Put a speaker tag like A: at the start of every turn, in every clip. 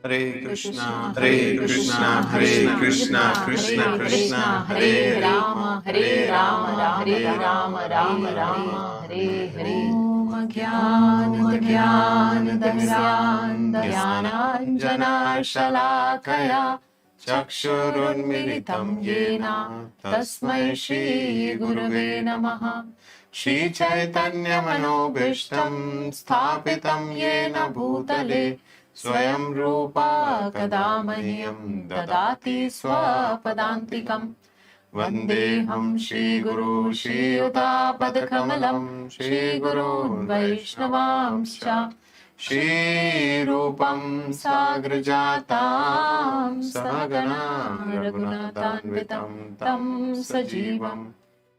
A: Hare Krishna, Hare Krishna, Hare Krishna, Krishna Krishna, Hare Rama, Hare Rama, Hare Rama, Rama Rama, Hare Hare.
B: Om Jnana Dhyana Shalakaya Chakshurunmilitam Yena Tasmai Shri Gurave Namaha. Shri Chaitanya Manobhishtam Sthapitam Yena Bhutale Swayam Rupa Kadamahyam Dadati Swapadantikam. Vandeham Shri Guru Shri Utapad Shri Guru Vaishnavamscha Shri Rupam Sagrajatam Sahagana Raghunathanvitam Tam Sajivam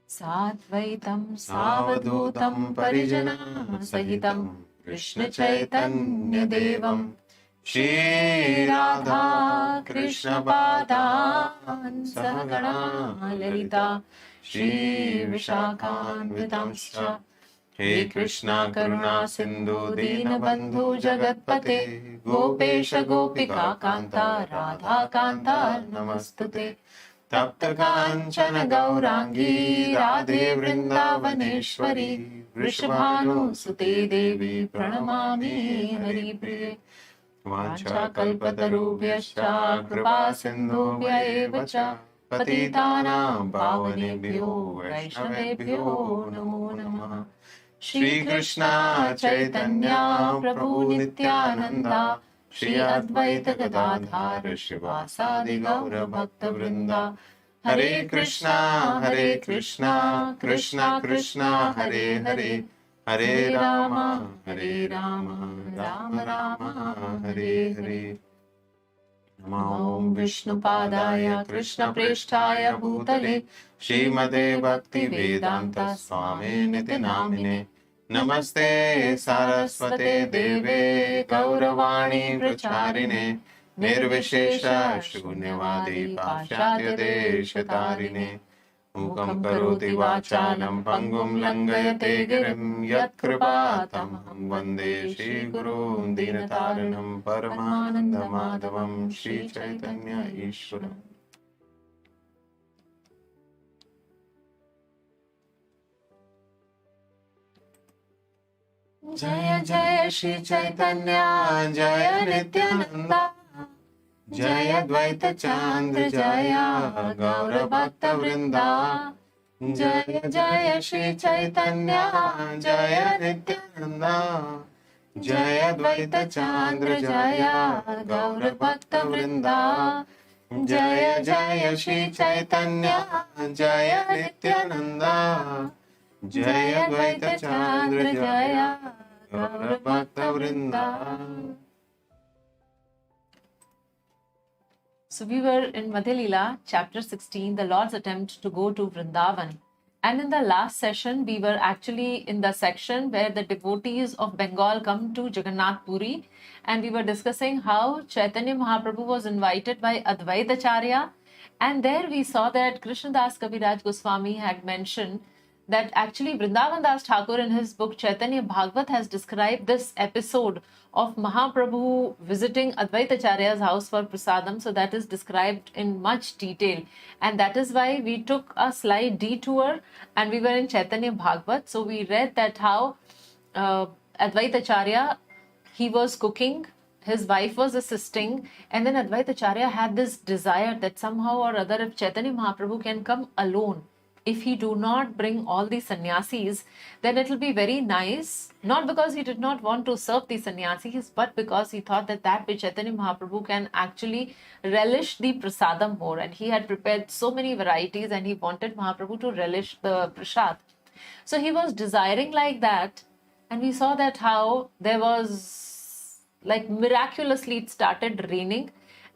B: Satvaitam Savadutam Parijana Sahitam Krishna Chaitanya Devam Shri Radha Krishna Padan Sahagana Lalita Shri Vishakhanvitamscha. He Krishna Karuna Sindhu Dinabandhu Jagatpate Gopesha Gopika Kanta Radha Kanta Namastute. Tapta Kanchana Gaurangi Radhe Vṛndāvaneshwari Vrishabhanu Sute Devi Pranamami Hari Priye. Vancha kalpatarubhyascha kripa sindhubhya eva cha patitanam pavanebhyo vaishnavebhyo namo namah. Shri Krishna Chaitanya Prabhu Nityananda Shri Advaita Gadadhar Shivasadi Gaura Bhakta Vrinda. Hare Krishna, Krishna Krishna, Hare Hare, Hare Rama, Rama Rama, Hare Hare. Namo Vishnupadaya Krishna Presthaya Bhutale Srimate Bhakti Vedanta Swami Niti Namine. Namaste Saraswate Deve Gauravani Pracharine Nirvishesha Shunyavadi Pashatya Deshatarine. Mukam karoti vachalam pangum langayate girim yat kripatamaham vande Shri Guru Dinataranam Paramananda Madhavam Shri Chaitanya Ishwaram. Jaya Jaya Shri Chaitanya Jaya Nityananda Jaya Dvaita Chandra Jaya Gaura Bhakta Vrinda. Jaya Jaya Shri Chaitanya Jaya Nityananda Jaya Dvaita Chandra Jaya Gaura Bhakta Vrinda. Jaya Jaya Shri Chaitanya Jaya Nityananda Jaya Dvaita Chandra Jaya Gaura Bhakta Vrinda. So we were in Madhya Lila, chapter 16, the Lord's attempt to go to Vṛndāvana. And in the last session, we were actually in the section where the devotees of Bengal come to Jagannath Puri. And we were discussing how Chaitanya Mahaprabhu was invited by Advaitacharya. And there we saw that Krishnadas Kaviraj Goswami had mentioned that actually Vrindavan Das Thakur in his book Chaitanya Bhagavat has described this episode of Mahaprabhu visiting Advaitacharya's house for prasadam. So that is described in much detail. And that is why we took a slight detour and we were in Chaitanya Bhagavat. So we read that how Advaitacharya, he was cooking, his wife was assisting, and then Advaitacharya had this desire that somehow or other if Chaitanya Mahaprabhu can come alone, if he do not bring all the sannyasis, then it will be very nice. Not because he did not want to serve the sannyasis, but because he thought that way Chaitanya Mahaprabhu can actually relish the prasadam more. And he had prepared so many varieties and he wanted Mahaprabhu to relish the prasad. So he was desiring like that. And we saw that how there was like miraculously it started raining.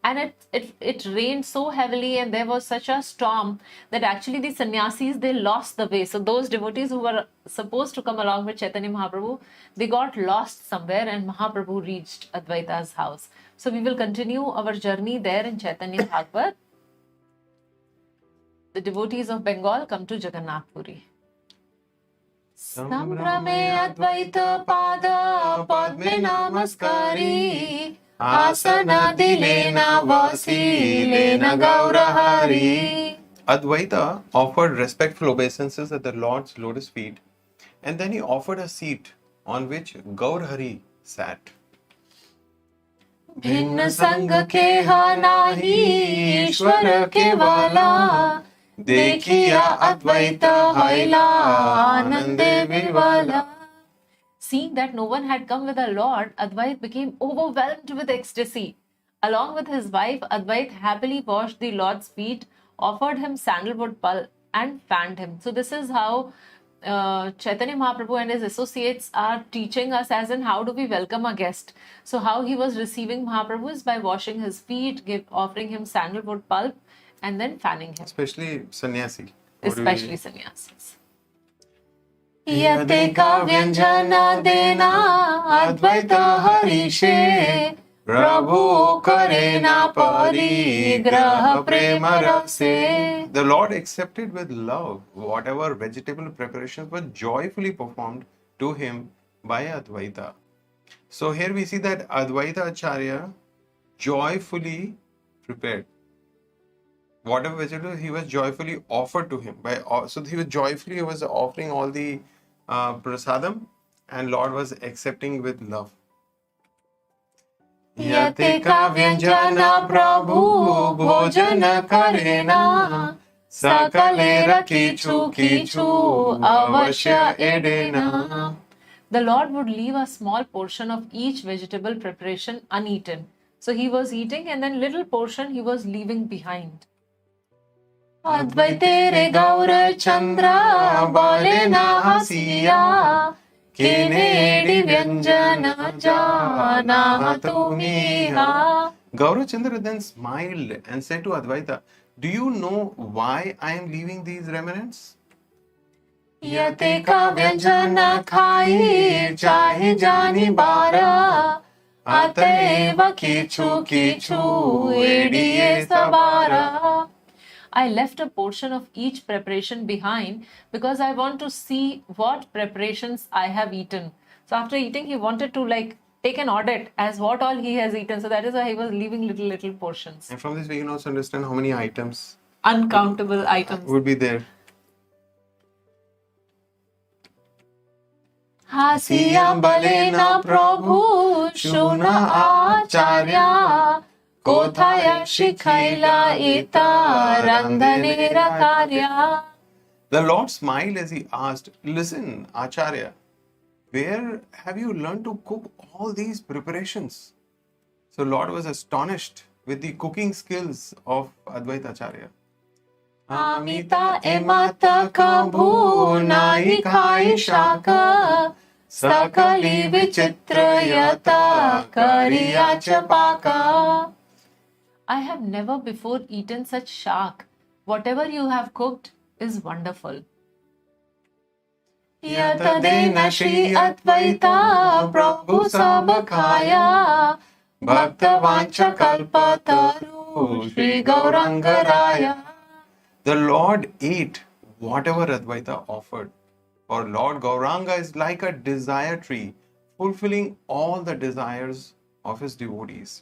B: And it rained so heavily and there was such a storm that actually the sannyasis, they lost the way. So those devotees who were supposed to come along with Chaitanya Mahaprabhu, they got lost somewhere and Mahaprabhu reached Advaita's house. So we will continue our journey there in Chaitanya Bhagavat. The devotees of Bengal come to Jagannath Puri. Sambrame Advaita Pada Padme Namaskari
A: Asana dilena vasilena gaurahari. Advaita offered respectful obeisances at the Lord's lotus feet, and then he offered a seat on which Gaurhari sat.
B: भिन्न संग के हा नाही ईश्वर केवला देखिया अद्वैत हैला आनंदे विवाला. Seeing that no one had come with the Lord, Advait became overwhelmed with ecstasy. Along with his wife, Advait happily washed the Lord's feet, offered him sandalwood pulp, and fanned him. So this is how Chaitanya Mahaprabhu and his associates are teaching us as in how do we welcome a guest. So how he was receiving Mahaprabhu is by washing his feet, offering him sandalwood pulp, and then fanning him.
A: Especially sannyasi.
B: Especially sannyasis. यते का व्यंजन देना अद्वैत हरिषे प्रभु करे ना परिग्रह प्रेम रसे.
A: The Lord accepted with love whatever vegetable preparations were joyfully performed to him by Advaita. So here we see that Advaita Acharya joyfully prepared whatever vegetable he was joyfully offered to him so he was offering all the prasadam, and Lord was accepting with love.
B: यते का व्यंजन प्रभु भोजन करेना सकले रखीछु कीछु अवश्य एडेना. The Lord would leave a small portion of each vegetable preparation uneaten. So he was eating and then little portion he was leaving behind. अद्वैतेरे गौर चंद्र बोले ना हसिया किनेडी व्यंजन जाना तुम्ही.
A: Gaurachandra then smiled and said to Advaita, "Do you know why I am leaving these remnants?"
B: यते का व्यंजन खाई चाहे जानी बारा अतएव कीछु कीछु एडिये सबारा. I left a portion of each preparation behind because I want to see what preparations I have eaten. So after eating, he wanted to take an audit as what all he has eaten. So that is why he was leaving little portions.
A: And from this we can also understand how many items,
B: uncountable items,
A: would be there.
B: Hasiya balena prabhu shuna acharya Kothaya shikhaila ita randanera karya.
A: The Lord smiled as he asked, "Listen, Acharya, where have you learned to cook all these preparations?" So Lord was astonished with the cooking skills of Advaita Acharya.
B: Amita emata kabhu nahi khai shaka sakali vichitrayata kariya chapaka. I have never before eaten such shak. Whatever you have cooked is wonderful. Yatadena Shri Advaita Prabhu Sabakaya Bhakta Vancha Kalpataru Shri Gaurangaraya.
A: The Lord ate whatever Advaita offered. For Lord Gauranga is like a desire tree, fulfilling all the desires of his devotees.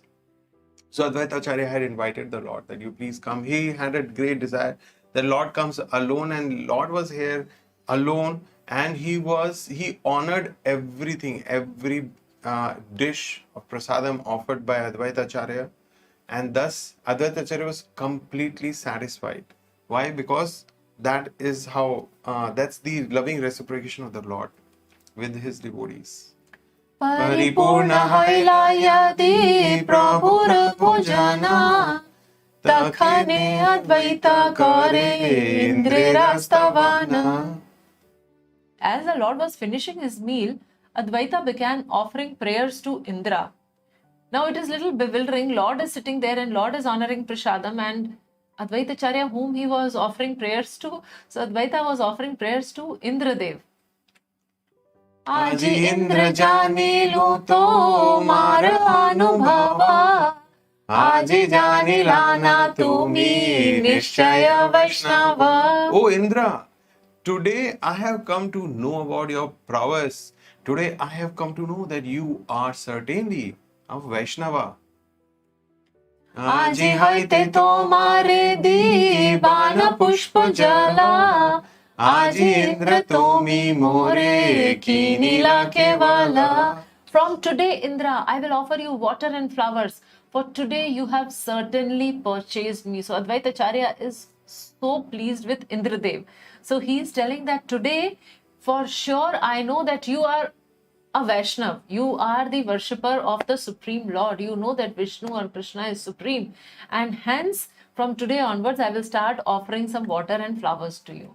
A: So Advaita Acharya had invited the Lord that you please come. He had a great desire. The Lord comes alone, and Lord was here alone, and he honored everything, every dish of prasadam offered by Advaita Acharya, and thus Advaita Acharya was completely satisfied. Why? Because that is how that's the loving reciprocation of the Lord with his devotees.
B: परिपूर्ण हैलायदि प्रभुर भोजना तखने अद्वैत करे इंद्रिरास्तवना. As the Lord was finishing his meal, Advaita began offering prayers to Indra. Now it is little bewildering. Lord is sitting there and Lord is honoring Prasadam, and Advaita Acharya, whom he was offering prayers to, so Advaita was offering prayers to Indradev. Aji Indra jani lu to mar anubhava Aji jani lana tumi nishchaya Vaishnava.
A: Oh Indra, today I have come to know about your prowess. Today I have come to know that you are certainly a Vaishnava.
B: আজি হইতে তোমারে দিবান পুষ্প জলা, আজি ইন্দ্র তুমি মোরে কিনিলা কেvala. From today, Indra, I will offer you water and flowers. For today, you have certainly purchased me. So Advaita Acharya is so pleased with Indradev. So he is telling that today, for sure, I know that you are a Vaishnav. You are the worshipper of the Supreme Lord. You know that Vishnu or Krishna is supreme. And hence, from today onwards, I will start offering some water and flowers to you.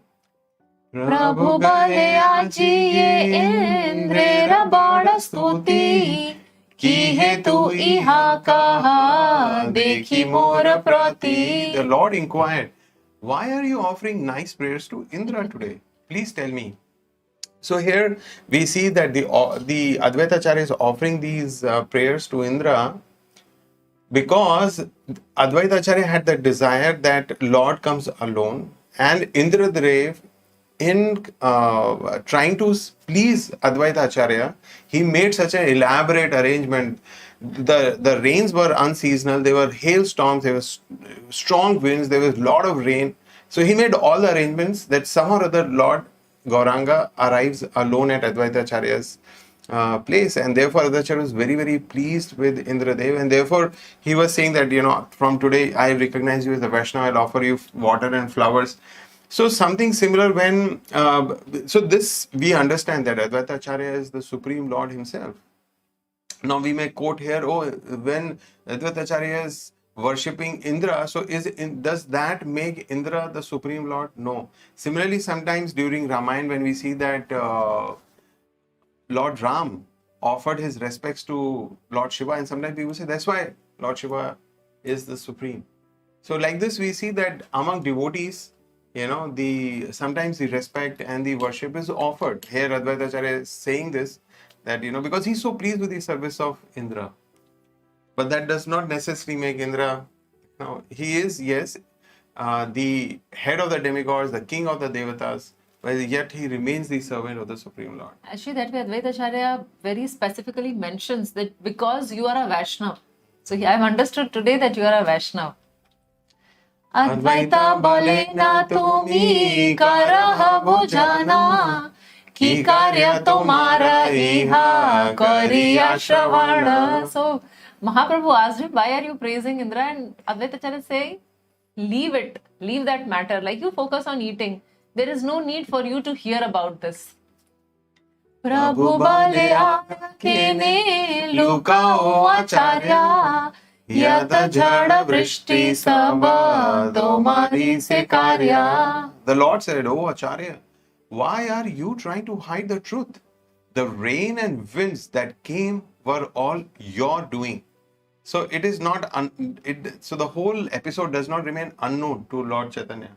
B: प्रभु बले आजी ये इंद्रेरा बड़ा स्तुति, की है तू इहा कहा देखी मोर प्रति.
A: The Lord inquired, why are you offering nice prayers to Indra today? Please tell me. So here we see that the Advaita Acharya is offering these prayers to Indra because Advaita Acharya had the desire that Lord comes alone, and Indradev, in trying to please Advaita Acharya, he made such an elaborate arrangement. The rains were unseasonal, there were hailstorms, there was strong winds, there was a lot of rain. So he made all the arrangements that somehow or other Lord Gauranga arrives alone at Advaita Acharya's place, and therefore Advaita Acharya was very, very pleased with Indradev, and therefore he was saying that, from today I recognize you as the Vaishnava, I'll offer you water and flowers. So something similar when, so this we understand that Advaita Acharya is the Supreme Lord himself. Now we may quote here, when Advaita Acharya is worshipping Indra, so does that make Indra the Supreme Lord? No. Similarly, sometimes during Ramayana, when we see that Lord Ram offered his respects to Lord Shiva, and sometimes people say that's why Lord Shiva is the Supreme. So like this, we see that among devotees, sometimes the respect and the worship is offered. Here Advaita Acharya is saying this, that because he's so pleased with the service of Indra. But that does not necessarily make Indra, he is, yes, the head of the demigods, the king of the devatas, but yet he remains the servant of the Supreme Lord.
B: Actually, that way Advaita Acharya very specifically mentions that because you are a Vaishnav. So I've understood today that you are a Vaishnav. Advaita bole na tumi karah bhujana, ki karya tumara iha kariya shravana. So Mahaprabhu asked him, why are you praising Indra? And Advaita Acharya is saying, leave it, leave that matter. Like, you focus on eating. There is no need for you to hear about this. Prabhu bale aakene lukao acharya, yata jhada vrishti saba tomari se karya.
A: The Lord said, oh Acharya, why are you trying to hide the truth? The rain and winds that came were all your doing. So it is not, so the whole episode does not remain unknown to Lord Chaitanya.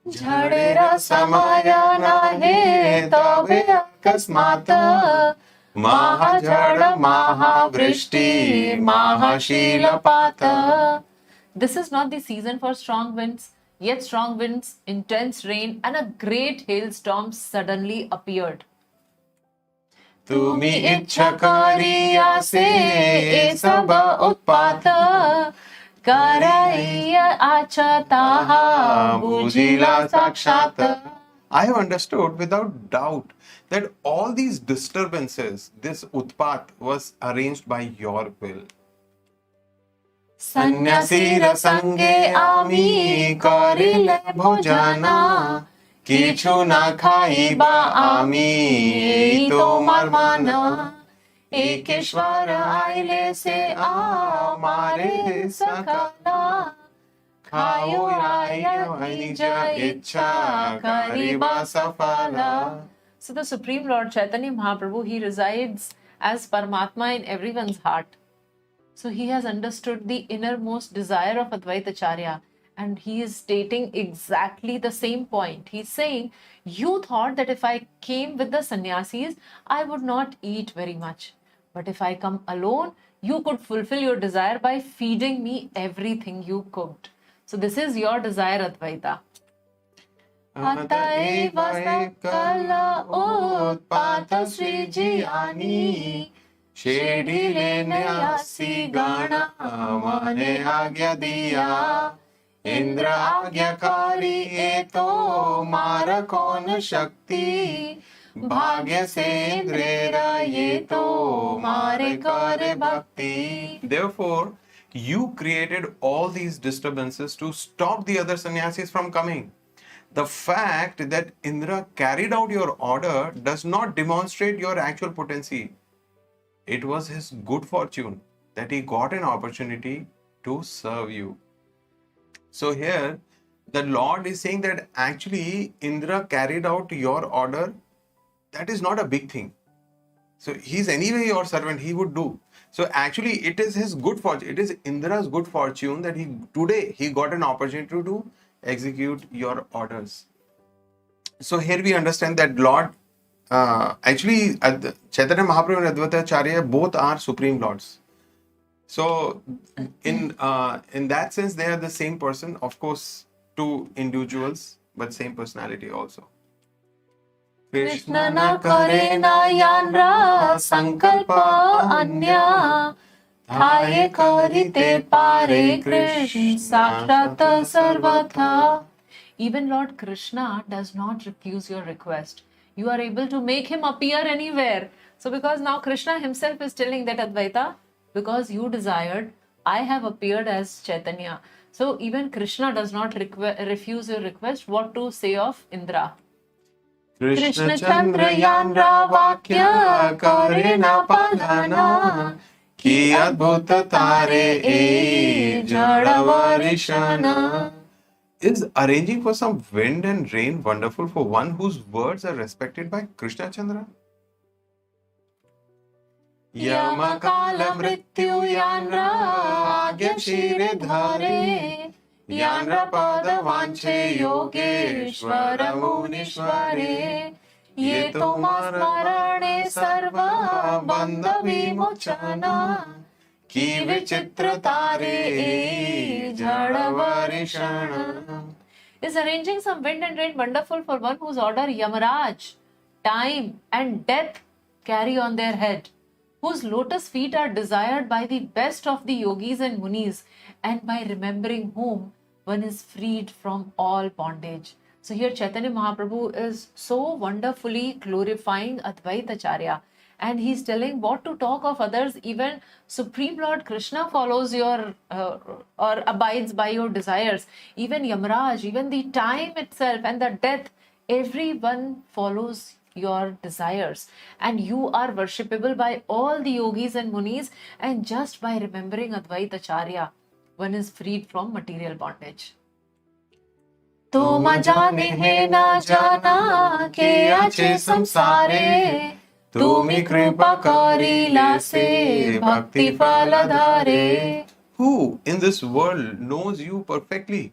B: Jhadera samaya nahe tabe akasmata, mahajhada mahavrishti mahashilapata. This is not the season for strong winds, yet strong winds, intense rain, and a great hailstorm suddenly appeared. Tumi ichha kariya se sab utpata, karaiya acha taha bujila sakshata.
A: I have understood without doubt that all these disturbances, this utpat, was arranged by your will.
B: Sanyasira sange ami karile bhojana, kichu na khaiba ami tomar mana. Ekeshwar aile se amare sakala, khayo raya nija ichha kariba safala. So the Supreme Lord Caitanya Mahāprabhu, he resides as Paramatma in everyone's heart. So he has understood the innermost desire of Advaita Acharya, and he is stating exactly the same point. He's saying, you thought that if I came with the sannyasis, I would not eat very much. But if I come alone, you could fulfill your desire by feeding me everything you cooked. So this is your desire, Advaita. Ataeva sakala utpata srijiyani,
A: shady लेने आसी गाना माने आज्ञा दिया इंद्र आज्ञाकारी ये तो मार कौन शक्ति भाग्य से इंद्रेरा ये तो मारे करे भक्ति. Therefore, you created all these disturbances to stop the other sannyasis from coming. The fact that Indra carried out your order does not demonstrate your actual potency. It was his good fortune that he got an opportunity to serve you. So here, the Lord is saying that actually Indra carried out your order. That is not a big thing. So he's anyway your servant, he would do. So actually it is his good fortune, it is Indra's good fortune that today he got an opportunity to execute your orders. So here we understand that Lord, actually Chaitanya Mahaprabhu and Advaita Acharya both are Supreme Lords. So in that sense they are the same person, of course two individuals but same personality also.
B: Krishna na kare nayanra sankalpa anya thaye karite pare Krishna sakshat sarvatha. Even Lord Krishna does not refuse your request. You are able to make him appear anywhere. So because now Krishna himself is telling that Advaita, because you desired, I have appeared as Chaitanya. So even Krishna does not refuse your request. What to say of Indra? Krishna Chandra Yanra Vakya Karena Palana Ki Adbhuta Tare E Jadavarishana.
A: Is arranging for some wind and rain wonderful for one whose words are respected by Krishna Chandra?
B: Yamakala Mrityu Yanra Agya Shire Dhare Yanra Pada Vanche Yogeshwara Munishware Ye Tomasmarane Sarva Bandha Vimochana Ki Vichitra Tare Jadavarishana. Is arranging some wind and rain wonderful for one whose order Yamaraj, time and death carry on their head, whose lotus feet are desired by the best of the yogis and munis, and by remembering whom one is freed from all bondage. So here Chaitanya Mahaprabhu is so wonderfully glorifying Advaita Acharya, and he's telling what to talk of others. Even Supreme Lord Krishna follows your or abides by your desires. Even Yamaraj, even the time itself and the death, everyone follows your desires, and you are worshipable by all the yogis and munis, and just by remembering Advaita Acharya one is freed from material bondage. तुम जाने है ना जाना के आचे संसारे तुमी कृपा करीला से भक्ति फलधारे.
A: Who in this world knows you perfectly?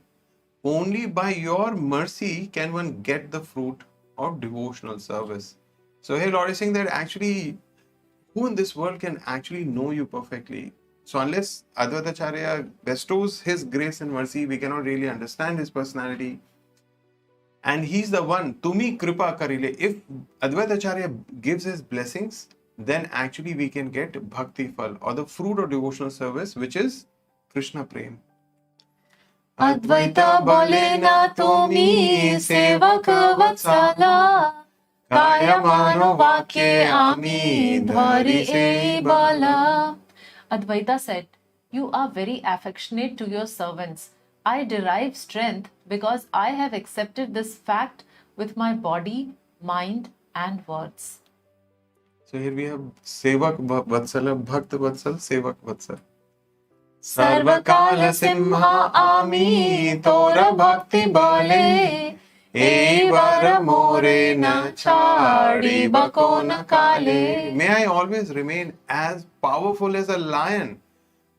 A: Only by your mercy can one get the fruit of devotional service. So here Lord is saying that actually who in this world can actually know you perfectly? So unless Advaita Acharya bestows his grace and mercy, we cannot really understand his personality. And he's the one, Tumi Kripa Karile. If Advaita Acharya gives his blessings, then actually we can get Bhakti Phal or the fruit of devotional service, which is Krishna Prem.
B: Advaita bolena tumi sevak vatsala kaya mano vakye ami dhari ei bala. Advaita said, you are very affectionate to your servants. I derive strength because I have accepted this fact with my body, mind and words.
A: So here we have Sevak Vatsala, Bhakta Vatsal, Sevak Vatsal.
B: Sarvakala Simha Ami Tora Bhakti Bale Evara More Na Chadi Bakona Kale.
A: May I always remain as powerful as a lion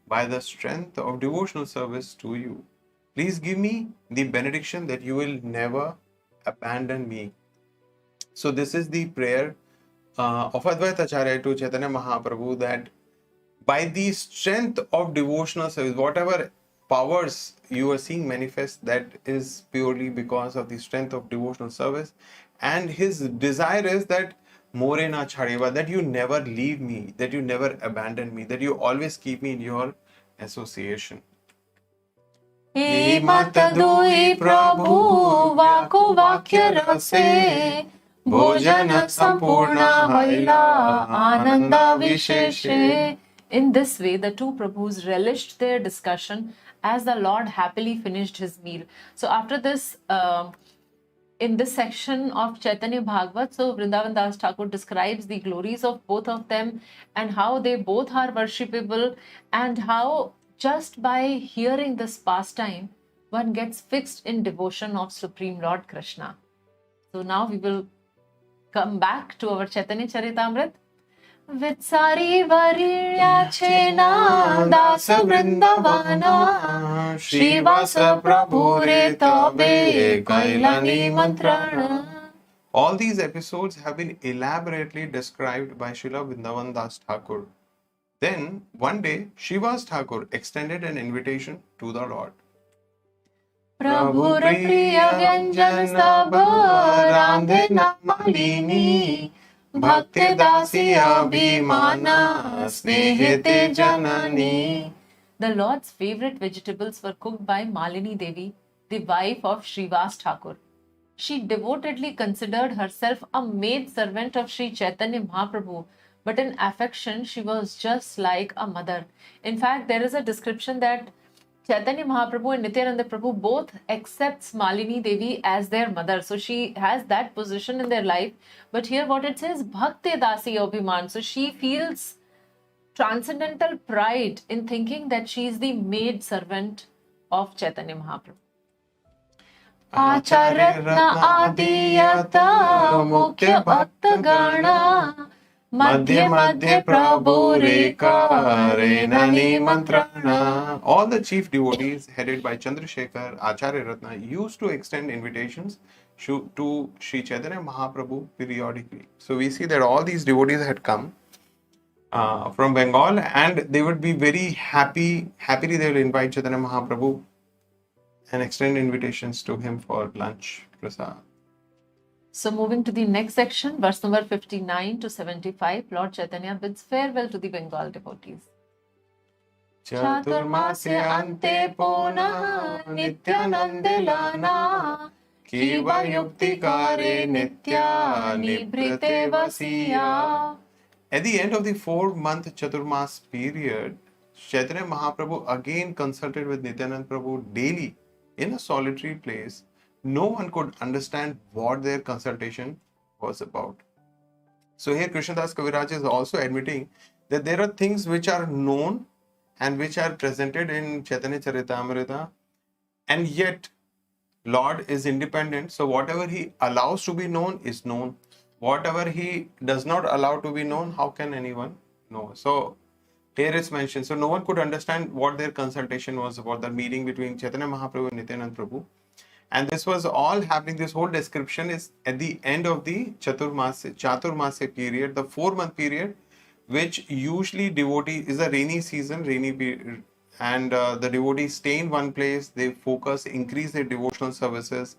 A: by the strength of devotional service to you. Please give me the benediction that you will never abandon me. So this is the prayer of Advaita Acharya to Chaitanya Mahaprabhu, that by the strength of devotional service, whatever powers you are seeing manifest, that is purely because of the strength of devotional service. And his desire is that more na chhadeva, that you never leave me, that you never abandon me, that you always keep me in your association.
B: हे मत दुई प्रभु वाको वाक्य रसे भोजन संपूर्ण हैला आनंद विशेषे. In this way, the two Prabhus relished their discussion as the Lord happily finished his meal. So after this, in this section of Chaitanya Bhagavat, so Vṛndāvana Das Thakur describes the glories of both of them and how they both are worshipable, and how just by hearing this pastime, one gets fixed in devotion of Supreme Lord Krishna. So now we will come back to our Chaitanya Charitamrta. Vitsari varirya chena dasa Vṛndāvana Shrivasa Prabhure tabe kailani mantrana.
A: All these episodes have been elaborately described by Srila Vṛndāvana Das Thakur. Then, one day, Srivas Thakur extended an invitation to the Lord.
B: Prabhu priya vyanjan sab randhena malini Bhakti dasi abhimana snehete janani. The Lord's favorite vegetables were cooked by Malini Devi, the wife of Srivas Thakur. She devotedly considered herself a maid servant of Sri Chaitanya Mahāprabhu, but in affection she was just like a mother. In fact, there is a description that Chaitanya Mahaprabhu and Nityananda Prabhu both accepts Malini Devi as their mother. So she has that position in their life. But here what it says, Bhakti Dasi Abhiman. So she feels transcendental pride in thinking that she is the maid servant of Chaitanya Mahaprabhu. Acharatna Adiyata Mukhya Bhakta Gana Madhya Madhya Prabhu Reka Renani Mantrana.
A: All the chief devotees headed by Chandrasekhar, Acharya Ratna used to extend invitations to Sri Chaitanya Mahaprabhu periodically. So we see that all these devotees had come from Bengal, and they would be very happily they will invite Chaitanya Mahaprabhu and extend invitations to him for lunch, prasad.
B: So moving to the next section, verse number 59 to 75, Lord Chaitanya bids farewell to the Bengal devotees. Chaturmasya ante pona nityanande lana kiva yukti kare nitya nibrite vasiya.
A: At the end of the 4-month Chaturmas period, Chaitanya Mahaprabhu again consulted with Nityananda Prabhu daily in a solitary place. No one could understand what their consultation was about. So here Krishnadas Kaviraj is also admitting that there are things which are known and which are presented in Chaitanya Charitamrta, and yet Lord is independent. So whatever he allows to be known is known. Whatever he does not allow to be known, how can anyone know? So here it's mentioned. So no one could understand what their consultation was about, the meeting between Chaitanya Mahaprabhu and Nityananda Prabhu. And this was all happening, this whole description is at the end of the Chaturmasya period, the 4-month period, which usually devotee is a rainy season, rainy period, and the devotees stay in one place, they focus, increase their devotional services,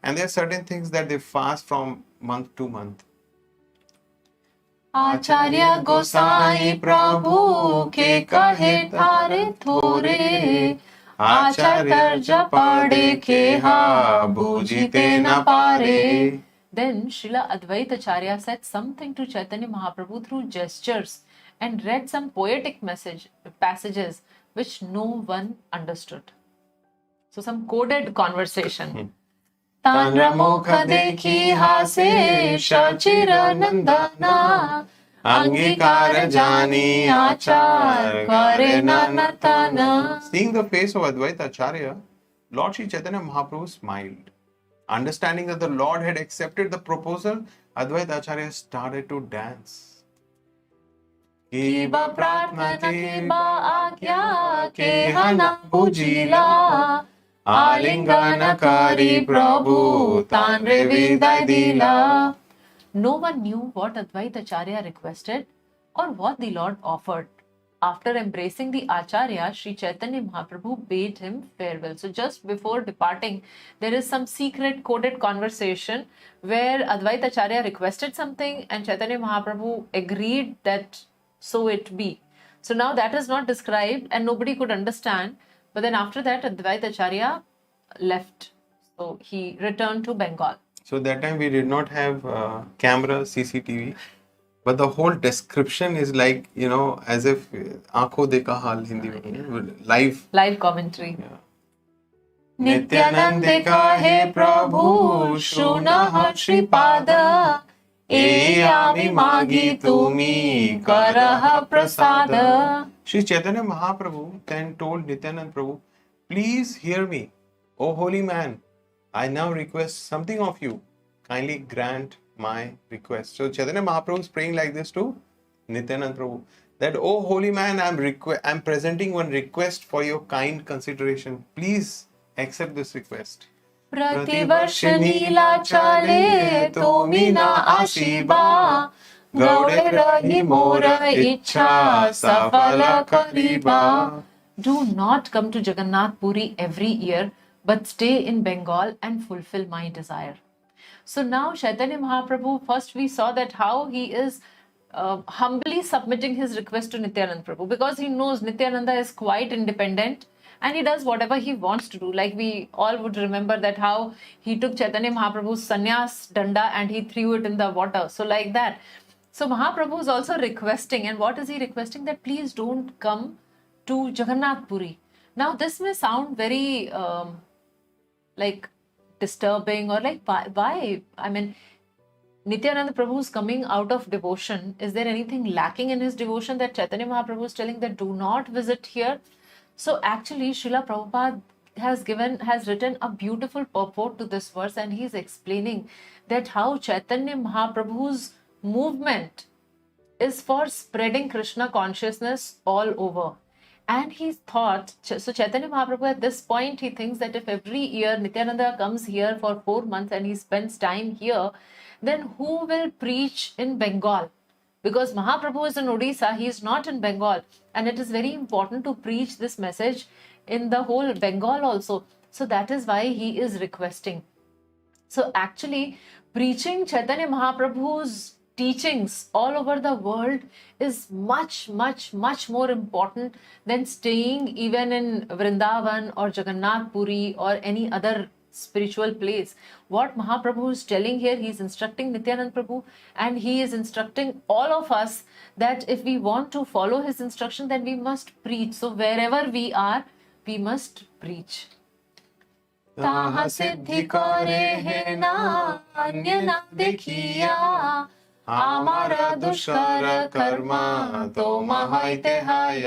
A: and there are certain things that they fast from month to month.
B: Acharya Gosai Prabhu ke kahe thare thore Acharya pade keha bhujite na pare. Then Srila Advaita Acharya said something to Chaitanya Mahaprabhu through gestures and read some poetic passages which no one understood. So some coded conversation. Tanra mukha dekhi hase shachira nandana Angikara jani achar kare nanatana.
A: Seeing the face of Advaita Acharya, Lord Sri Chaitanya Mahaprabhu smiled. Understanding that the Lord had accepted the proposal, Advaita Acharya started to dance.
B: Kiba pratna kiba agya kehana bujila Alingana kari Prabhu tanre vidai dila. No one knew what Advaita Acharya requested or what the Lord offered. after embracing the Acharya, Sri Chaitanya Mahaprabhu bade him farewell. So just before departing, there is some secret coded conversation where Advaita Acharya requested something and Chaitanya Mahaprabhu agreed that so it be. So now that is not described and nobody could understand. But then after that, Advaita Acharya left. So he returned to Bengal.
A: So that time we did not have camera, CCTV, but the whole description is like, as if aankhon dekha hal Hindi mein, live.
B: Live commentary.
A: Yeah.
B: Nityanand kahe Prabhu Shunah Shripada E ami magi tumi karah prasada.
A: Shri Chaitanya Mahaprabhu then told Nityanand Prabhu, please hear me, O holy man. I now request something of you. Kindly grant my request. So Chaitanya Mahaprabhu is praying like this to Nityanand Prabhu, that, O holy man, I'm presenting one request for your kind consideration. Please accept this request.
B: प्रतिवर्ष नीला चले तो मीना आशीबा गौड़े रही मोर इच्छा सफल करीबा. Do not come to Jagannath Puri every year, but stay in Bengal and fulfill my desire. So now Chaitanya Mahaprabhu, first we saw that how he is humbly submitting his request to Nityananda Prabhu, because he knows Nityananda is quite independent and he does whatever he wants to do. Like we all would remember that how he took Chaitanya Mahaprabhu's sannyas danda and he threw it in the water. So like that. So Mahaprabhu is also requesting, and what is he requesting? That please don't come to Jagannath Puri. Now this may sound very like disturbing or like why? I mean, Nityananda Prabhu is coming out of devotion. Is there anything lacking in his devotion that Chaitanya Mahaprabhu is telling that do not visit here? So actually, Srila Prabhupada has written a beautiful purport to this verse, and he is explaining that how Chaitanya Mahaprabhu's movement is for spreading Krishna consciousness all over. And he thought, so Chaitanya Mahaprabhu at this point, he thinks that if every year Nityananda comes here for 4 months and he spends time here, then who will preach in Bengal? Because Mahaprabhu is in Odisha, he is not in Bengal. And it is very important to preach this message in the whole Bengal also. So that is why he is requesting. So actually, preaching Chaitanya Mahaprabhu's teachings all over the world is much, much, much more important than staying even in Vṛndāvana or Jagannath Puri or any other spiritual place. What Mahaprabhu is telling here, he is instructing Nityananda Prabhu and he is instructing all of us that if we want to follow his instruction, then we must preach. So wherever we are, we must preach. ताहा सिद्धि करे है ना अन्य ना देखिया आमारा दुष्कर कर्मा तो महाइते हाय.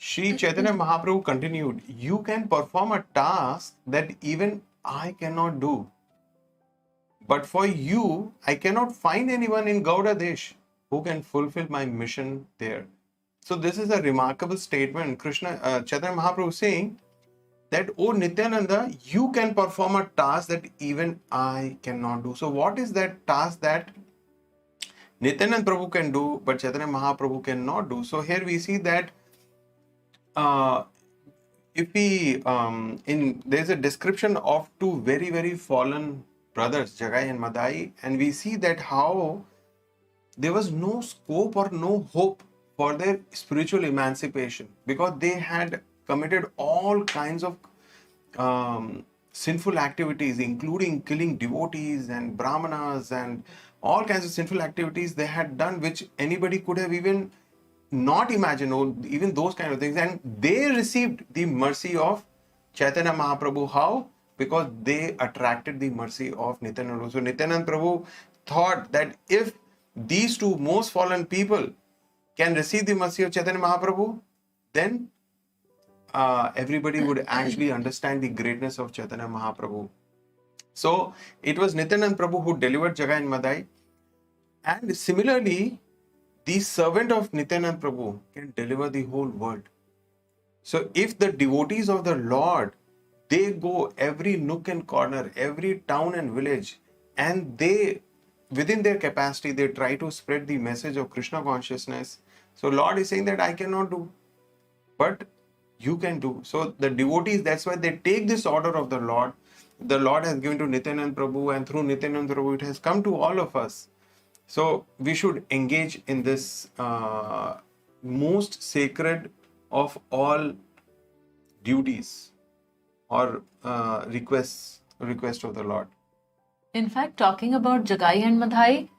A: Shri Chaitanya Mahaprabhu continued, you can perform a task that even I cannot do. But for you, I cannot find anyone in Gauda Desh who can fulfill my mission there. So this is a remarkable statement. Chaitanya Mahaprabhu saying that, oh Nityananda, you can perform a task that even I cannot do. So what is that task that Nityananda Prabhu can do, but Chaitanya Mahaprabhu cannot do? So here we see that if we there's a description of two very, very fallen brothers, Jagai and Madhya, and we see that how there was no scope or no hope for their spiritual emancipation because they had committed all kinds of sinful activities, including killing devotees and brahmanas and all kinds of sinful activities they had done, which anybody could have even not imagined, or even those kind of things. And they received the mercy of Chaitanya Mahaprabhu. How? Because they attracted the mercy of Nityananda. So Nityananda Prabhu thought that if these two most fallen people can receive the mercy of Chaitanya Mahaprabhu, then everybody would actually understand the greatness of Chaitanya Mahaprabhu. So it was Nityananda Prabhu who delivered Jagai and Madhya. And similarly, the servant of Nityananda Prabhu can deliver the whole world. So if the devotees of the Lord, they go every nook and corner, every town and village, and they within their capacity, they try to spread the message of Krishna consciousness. So Lord is saying that I cannot do, but you can do. So the devotees, that's why they take this order of the Lord. The Lord has given to Nityananda Prabhu, and through Nityananda Prabhu, it has come to all of us. So we should engage in this most sacred of all duties or request of the Lord.
B: In fact, talking about Jagai and Madhai,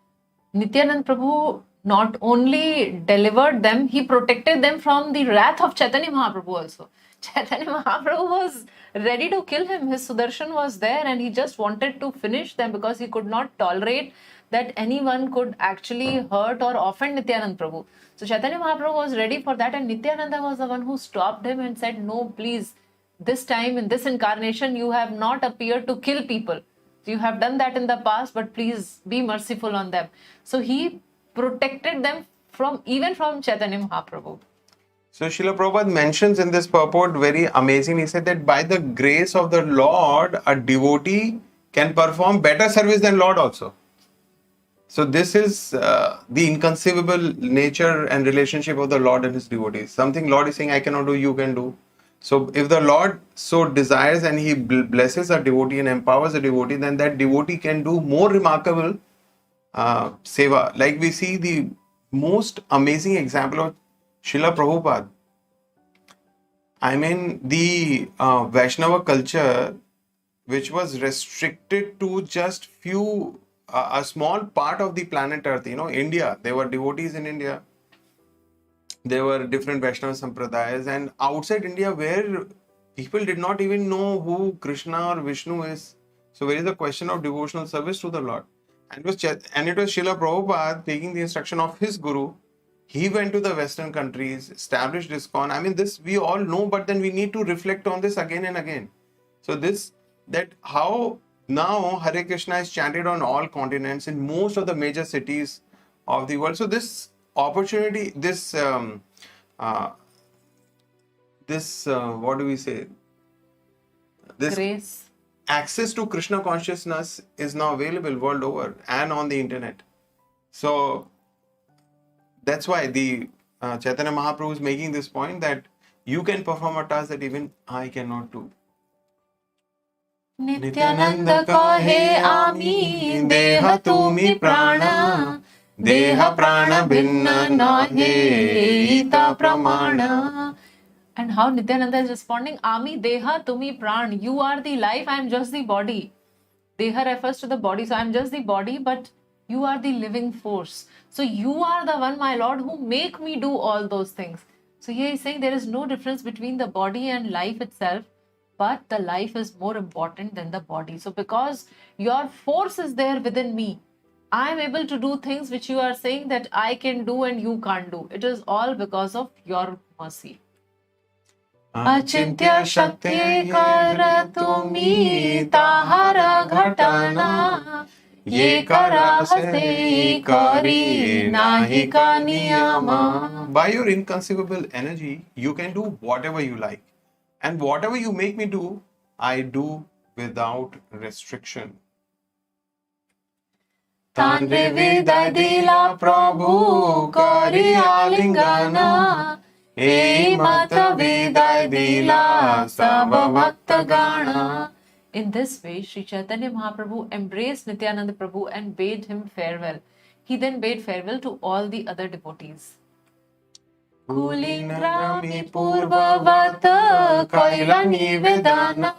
B: Nityanand Prabhu not only delivered them, he protected them from the wrath of Chaitanya Mahaprabhu also. Chaitanya Mahaprabhu was ready to kill him. His Sudarshan was there and he just wanted to finish them because he could not tolerate that anyone could actually hurt or offend Nityanand Prabhu. So Chaitanya Mahaprabhu was ready for that, and Nityananda was the one who stopped him and said, no, please, this time in this incarnation you have not appeared to kill people. You have done that in the past, but please be merciful on them. So he protected them even from Chaitanya Mahaprabhu.
A: So Srila Prabhupada mentions in this purport very amazing. He said that by the grace of the Lord, a devotee can perform better service than Lord also. So this is the inconceivable nature and relationship of the Lord and his devotees. Something Lord is saying, I cannot do, you can do. So if the Lord so desires and he blesses a devotee and empowers a devotee, then that devotee can do more remarkable seva. Like we see the most amazing example of Srila Prabhupada. I mean, the Vaishnava culture, which was restricted to just few, a small part of the planet Earth, India. There were devotees in India. There were different Vaishnava Sampradayas, and outside India where people did not even know who Krishna or Vishnu is. So where is the question of devotional service to the Lord? And it was Srila Prabhupada taking the instruction of his guru. He went to the Western countries, established ISKCON. I mean, this we all know, but then we need to reflect on this again and again. So how now Hare Krishna is chanted on all continents in most of the major cities of the world. So this opportunity, what do we say? This
B: Grace.
A: Access to Krishna consciousness is now available world over and on the internet. So that's why the Chaitanya Mahaprabhu is making this point that you can perform a task that even I cannot do.
B: Nityananda kahe ami deha tumi prana, deha prana bhinna nahe ita pramana. And how Nityananda is responding, Ami deha tumi pran, you are the life, I am just the body. Deha refers to the body, so I am just the body, but you are the living force. So you are the one, my Lord, who make me do all those things. So here he's saying there is no difference between the body and life itself, but the life is more important than the body. So because your force is there within me, I am able to do things which you are saying that I can do and you can't do. It is all because of your mercy. Achintya Shakti kara tumi tahara ghatana, ye kara se kari nahi ka niyama.
A: By your inconceivable energy, you can do whatever you like. And whatever you make me do, I do without restriction.
B: Tanre vidai dila Prabhu kari alingana, e mata vidai dila sava bhakta gana. In this way, Sri Chaitanya Mahaprabhu embraced Nityananda Prabhu and bade him farewell. He then bade farewell to all the other devotees. Kulingrami purvavat kaila nivedana,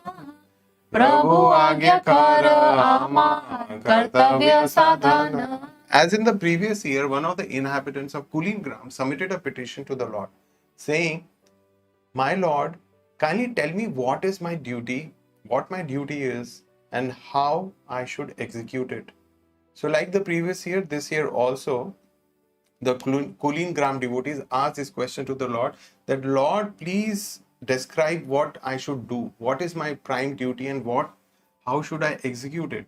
B: Prabhu agyakara ama kartavya sadhana.
A: As in the previous year, one of the inhabitants of Kulingram submitted a petition to the Lord, saying, my Lord, kindly tell me what is my duty, what my duty is, and how I should execute it. So like the previous year, this year also, the Kulingram devotees asked this question to the Lord, that Lord, please describe what I should do. What is my prime duty and how should I execute it?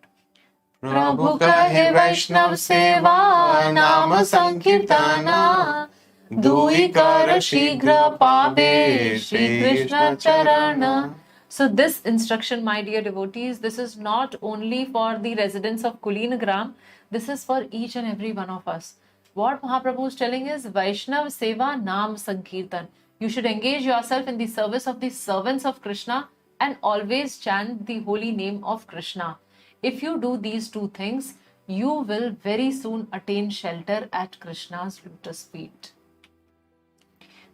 B: Prabhu kahe Vaishnav seva nama sankirtana, dui kara shigra pabe Shri Krishna charana. So this instruction, my dear devotees, this is not only for the residents of Kulinagram. This is for each and every one of us. What Mahaprabhu is telling is Vaishnav Seva Nam Sankirtan. You should engage yourself in the service of the servants of Krishna and always chant the holy name of Krishna. If you do these two things, you will very soon attain shelter at Krishna's lotus feet.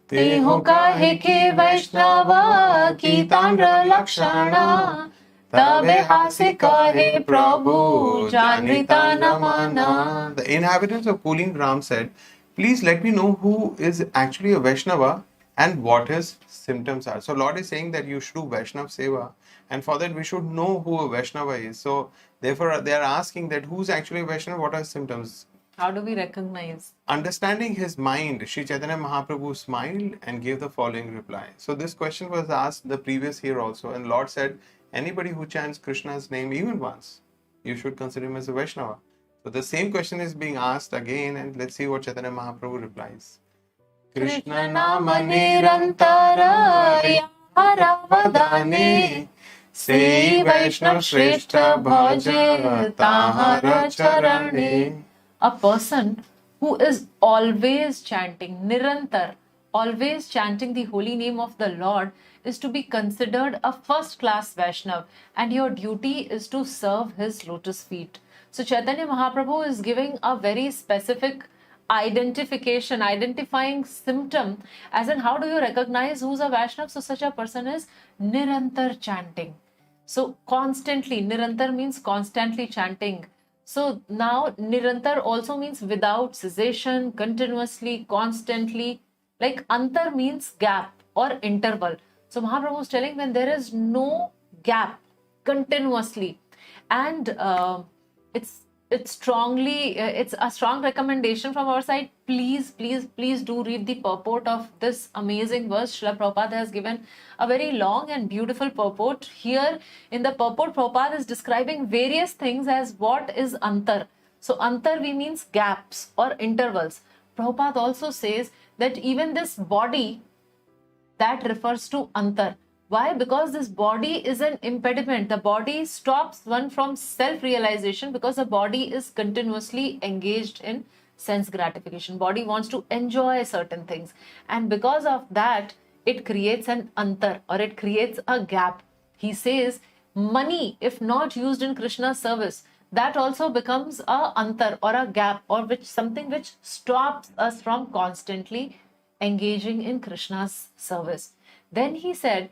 A: Teho kahe ke Vaishnava ki Tamra Lakshana Tabe hase kahe Prabhu Janrita Namana. The inhabitants of Cooling Gram said, please let me know who is actually a Vaishnava and what his symptoms are. So Lord is saying that you should do Vaishnav Seva, and for that we should know who a Vaishnava is. So therefore they are asking that who's actually a Vaishnava, what are his symptoms?
B: How do we recognize?
A: Understanding his mind, Sri Chaitanya Mahaprabhu smiled and gave the following reply. So this question was asked the previous year also, and Lord said, anybody who chants Krishna's name even once, you should consider him as a Vaishnava. So the same question is being asked again, and let's see what Chaitanya Mahaprabhu replies. Krishna nama nirantara yaharavadane sei Vaishnav Shrestha bhaja tahara charane.
B: A person who is always chanting, nirantar, always chanting the holy name of the Lord, is to be considered a first-class Vaishnav, and your duty is to serve his lotus feet. So Chaitanya Mahaprabhu is giving a very specific identifying symptom, as in how do you recognize who's a Vaishnav? So such a person is nirantar chanting. So constantly, nirantar means constantly chanting. So now nirantar also means without cessation, continuously, constantly. Like antar means gap or interval. So Mahaprabhu is telling when there is no gap, continuously, and it's a strong recommendation from our side. Please do read the purport of this amazing verse. Srila Prabhupada has given a very long and beautiful purport. Here in the purport, Prabhupada is describing various things as what is antar. So antar means gaps or intervals. Prabhupada also says that even this body, that refers to antar. Why? Because this body is an impediment. The body stops one from self-realization because the body is continuously engaged in sense gratification. Body wants to enjoy certain things. And because of that, it creates an antar, or it creates a gap. He says, money, if not used in Krishna's service, that also becomes a antar or a gap, or something which stops us from constantly engaging in Krishna's service. Then he said,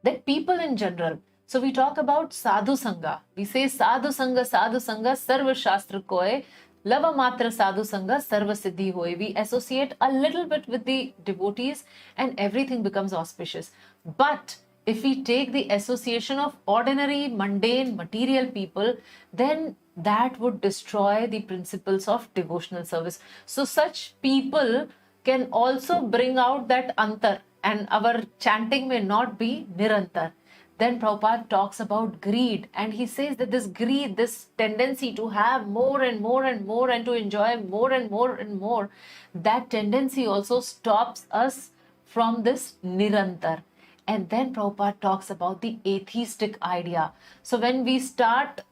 B: that people in general, so we talk about sadhu sangha. We say sadhu sangha, sarva shastra koe, lava matra sadhu sangha, sarva siddhi hoye. We associate a little bit with the devotees and everything becomes auspicious. But if we take the association of ordinary, mundane, material people, then that would destroy the principles of devotional service. So such people can also bring out that antar, and our chanting may not be nirantar. Then Prabhupada talks about greed, and he says that this greed, this tendency to have more and more and more and to enjoy more and more and more, that tendency also stops us from this nirantar. And then Prabhupada talks about the atheistic idea. So when we start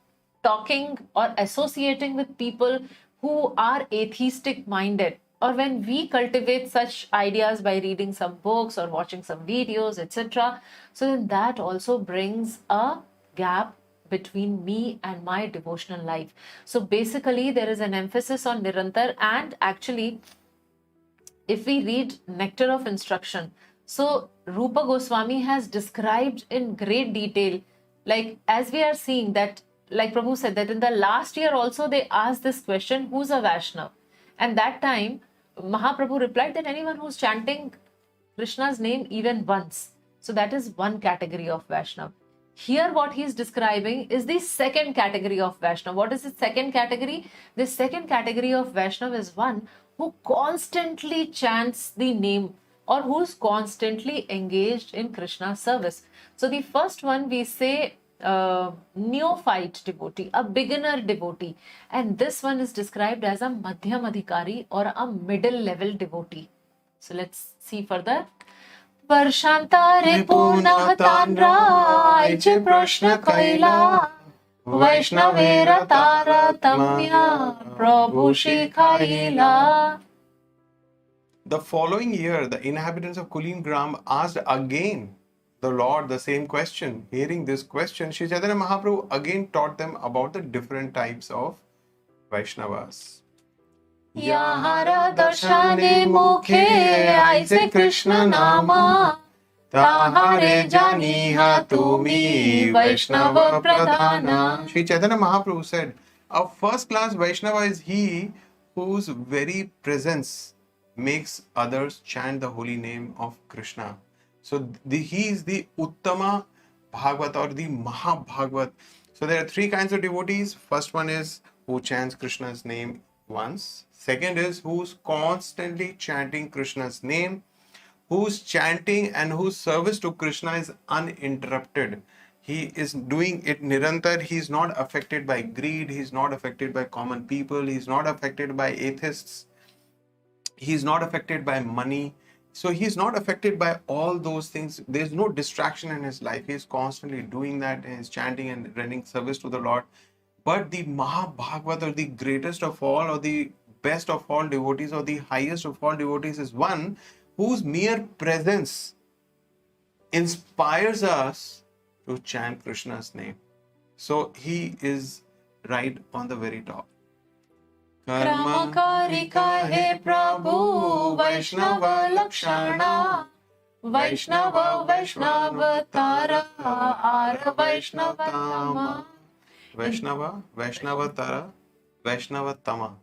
B: talking or associating with people who are atheistic minded, or when we cultivate such ideas by reading some books or watching some videos, etc., so then that also brings a gap between me and my devotional life. So basically there is an emphasis on nirantar, and actually if we read Nectar of Instruction, so Rupa Goswami has described in great detail, like as we are seeing that, like Prabhu said that in the last year also they asked this question, who's a Vaishnav? And that time Mahaprabhu replied that anyone who's chanting Krishna's name even once. So that is one category of Vaishnav. Here what he is describing is the second category of Vaishnav. What is the second category? The second category of Vaishnav is one who constantly chants the name, or who's constantly engaged in Krishna's service. So the first one we say neophyte devotee, a beginner devotee, and this one is described as a madhyam adhikari or a middle level devotee. So let's see further. Varshantare punah tanra aiche prashna kaila Vaishnavera Taratamya Prabhu Shikhaila.
A: The following year, the inhabitants of Kulin Gram asked again the Lord the same question. Hearing this question, Sri Chaitanya Mahaprabhu again taught them about the different types of Vaishnavas.
B: Yahara darshane mukhe aise Krishna nama Tahare janiha tumi Vaishnava pradhana.
A: Sri Chaitanya Mahaprabhu said, a first class Vaishnava is he whose very presence makes others chant the holy name of Krishna. So he is the Uttama Bhagavat or the Mahabhagavat. So there are three kinds of devotees. First one is who chants Krishna's name once. Second is who's constantly chanting Krishna's name, whose chanting and whose service to Krishna is uninterrupted. He is doing it nirantar. He is not affected by greed. He is not affected by common people. He is not affected by atheists. He is not affected by money. So he is not affected by all those things. There is no distraction in his life. He is constantly doing that and is chanting and rendering service to the Lord. But the Mahabhagavat, or the greatest of all, or the best of all devotees, or the highest of all devotees, is one whose mere presence inspires us to chant Krishna's name. So he is right on the very top.
B: Kramakari kahe Prabhu Vaishnava Lakshana Vaishnava Vaishnavatara Ara Vaishnavatama.
A: Vaishnava, Vaishnavatara, Vaishnavatama.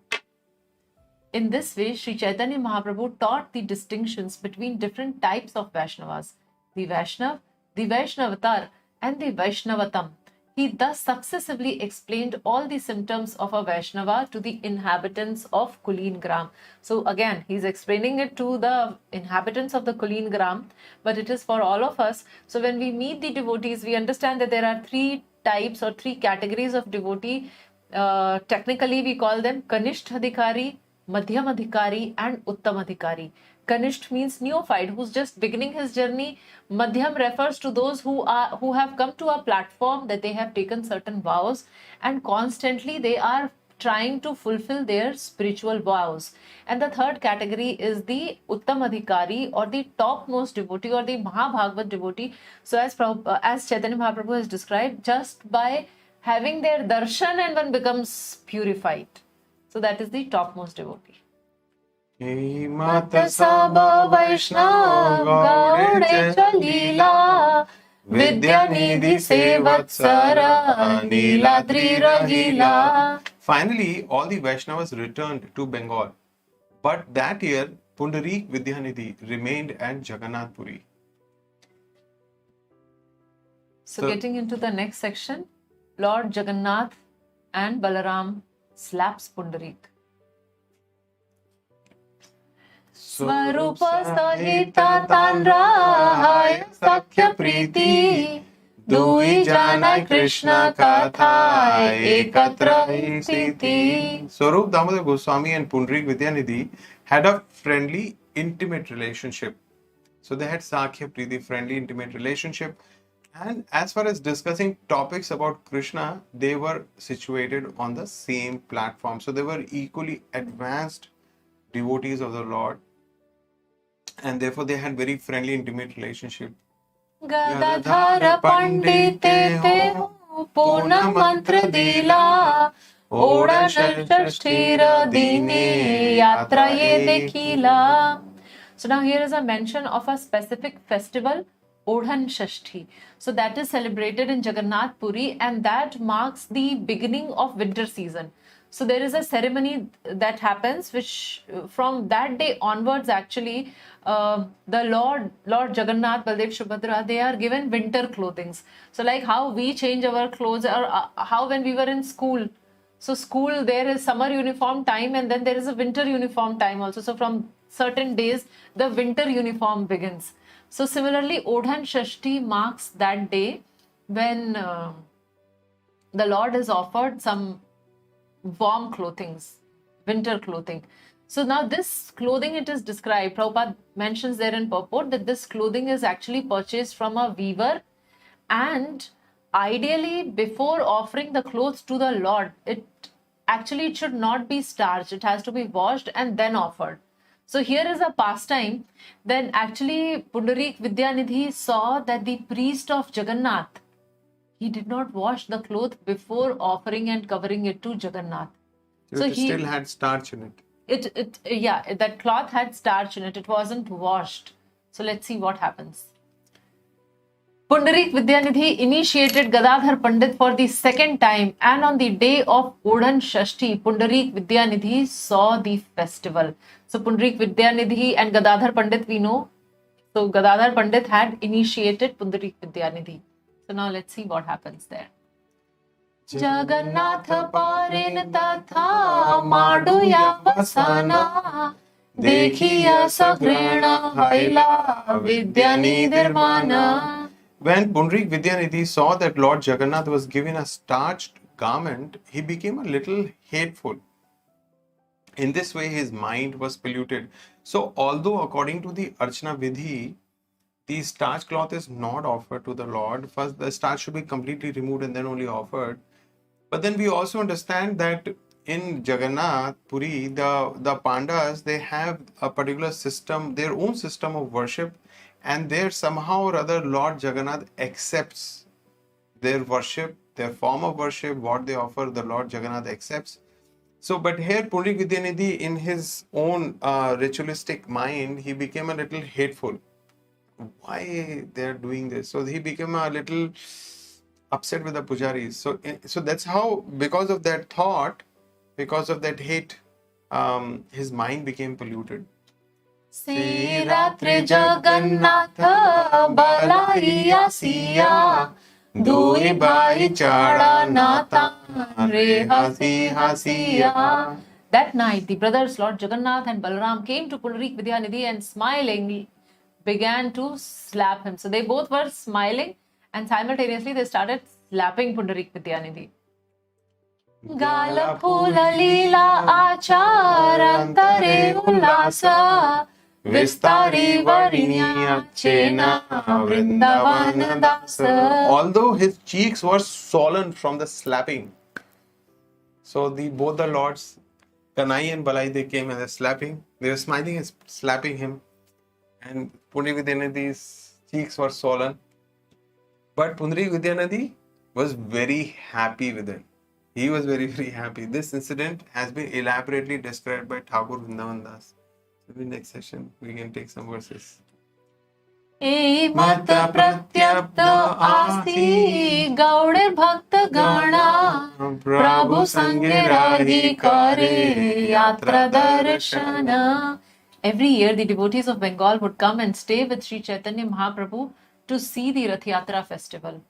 B: In this way, Sri Chaitanya Mahaprabhu taught the distinctions between different types of Vaishnavas, the Vaishnav, the Vaishnavatar, and the Vaishnavatam. He thus successively explained all the symptoms of a Vaishnava to the inhabitants of Kulin Gram. So again, he's explaining it to the inhabitants of the Kulin Gram, but it is for all of us. So when we meet the devotees, we understand that there are three types or three categories of devotee. Technically, we call them Kanishtha Adhikari, Madhyam Adhikari, and Uttam Adhikari. Kanisht means neophyte, who's just beginning his journey. Madhyam refers to those who have come to a platform that they have taken certain vows, and constantly they are trying to fulfill their spiritual vows. And the third category is the Uttam Adhikari, or the topmost devotee, or the Mahabhagavat devotee. So as Chaitanya Mahaprabhu has described, just by having their darshan and one becomes purified. So that is the topmost devotee.
A: Mata Saba Vaishnav Gaude Chalila Vidya Nidhi Sevatsara Niladri Rahila. Finally, all the Vaishnavas returned to Bengal. But that year, Pundarik Vidyanidhi remained at Jagannath Puri.
B: So getting into the next section, Lord Jagannath and Balaram slaps Pundarik. Swarupa Sahita Tanra Sakhya Priti Dui Janai Krishna Katha Ekatra Siti.
A: Swarup Damodar Goswami and Pundarik Vidyanidhi had a friendly, intimate relationship. So they had Sakhya Priti, friendly, intimate relationship. And as far as discussing topics about Krishna, they were situated on the same platform. So they were equally advanced devotees of the Lord. And therefore they had very friendly, intimate relationship.
B: Gadadhara Pandite Te Purna Mantra Dila Oda Shashtira Dine Yatra Ye Dekhila. So now here is a mention of a specific festival, Odhan Shashti. So that is celebrated in Jagannath Puri, and that marks the beginning of winter season. So there is a ceremony that happens, which from that day onwards, actually, the Lord Jagannath, Baldev, Subhadra, they are given winter clothings. So like how we change our clothes, or how when we were in school. So school, there is summer uniform time, and then there is a winter uniform time also. So from certain days, the winter uniform begins. So similarly, Odhan Shashti marks that day when the Lord is offered some warm clothings, winter clothing. So now this clothing, it is described, Prabhupada mentions there in purport that this clothing is actually purchased from a weaver, and ideally, before offering the clothes to the Lord, it should not be starched. It has to be washed and then offered. So here is a pastime. Then actually Pundarik Vidyanidhi saw that the priest of Jagannath, he did not wash the cloth before offering and covering it to Jagannath.
A: So it still had starch in it.
B: Yeah, that cloth had starch in it. It wasn't washed. So let's see what happens. Pundarik Vidyanidhi initiated Gadadhar Pandit for the second time, and on the day of Odhan Shashti, Pundarik Vidyanidhi saw the festival. So Pundarik Vidyanidhi and Gadadhar Pandit we know. So Gadadhar Pandit had initiated Pundarik Vidyanidhi. So now let's see what happens there. Jagannath Parin Tatha Maduya Vasana Dekhiya Sagrena Haila Vidyanidhirmana.
A: When Pundarik Vidyanidhi saw that Lord Jagannath was given a starched garment, he became a little hateful. In this way, his mind was polluted. So, although according to the Archana Vidhi, the starch cloth is not offered to the Lord, first the starch should be completely removed and then only offered. But then we also understand that in Jagannath Puri, the Pandas, they have a particular system, their own system of worship, and there somehow or other Lord Jagannath accepts their worship, their form of worship, what they offer, the Lord Jagannath accepts. So, but here Pundarik Vidyanidhi, in his own ritualistic mind, he became a little hateful. Why they are doing this? So he became a little upset with the pujaris. So that's how, because of that thought, because of that hate, his mind became polluted.
B: Sri Ratri Jagannatha Balaiya Siya Dui Bhai Chada Nata Re Hasi Hasiya. That night, the brothers Lord Jagannath and Balaram came to Pundarik Vidyanidhi and smilingly began to slap him. So they both were smiling and simultaneously they started slapping Pundarik Vidyanidhi. Gala Phula Lila Acharantare Ullasa Vistari Varinya Chena Vṛndāvana Dasa.
A: Although his cheeks were swollen from the slapping, so both the lords, Kanai and Balai, they came and they're slapping. They were smiling and slapping him. And Pundarik Vidyanidhi's cheeks were swollen. But Pundarik Vidyanidhi was very happy with it. He was very, very happy. This incident has been elaborately described by Thakur Vṛndāvana Das. So in the next session, we can take some verses.
B: E Mata Pratyapta Asi Gaudir Bhakta Gana Prabhu Sange Rahi Kare Yatra Darshana. Every year, the devotees of Bengal would come and stay with Sri Chaitanya Mahāprabhu to see the Rath Yatra festival.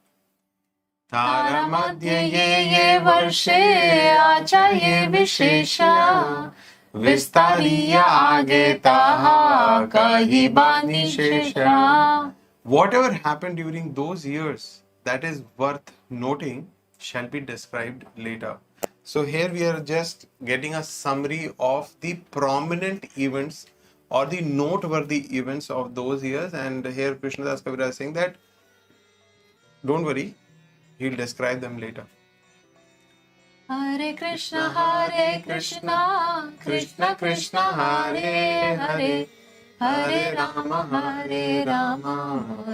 B: Tara Madhya ye varshe acha ye vishesha Vistariya age taha kahi bani shesha.
A: Whatever happened during those years that is worth noting shall be described later. So here we are just getting a summary of the prominent events or the noteworthy events of those years, and here Krishnadas Kaviraj is saying that don't worry, he'll describe them later.
B: Hare Krishna, Krishna Krishna, Hare Hare, Hare Rama,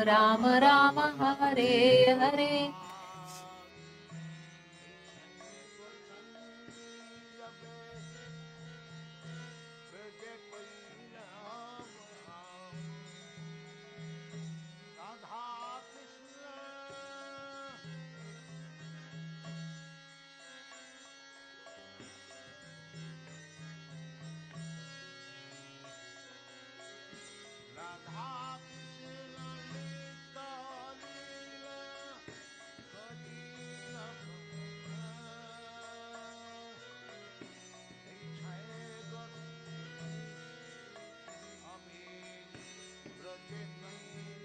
B: Rama Rama, Hare Hare.
C: Amen.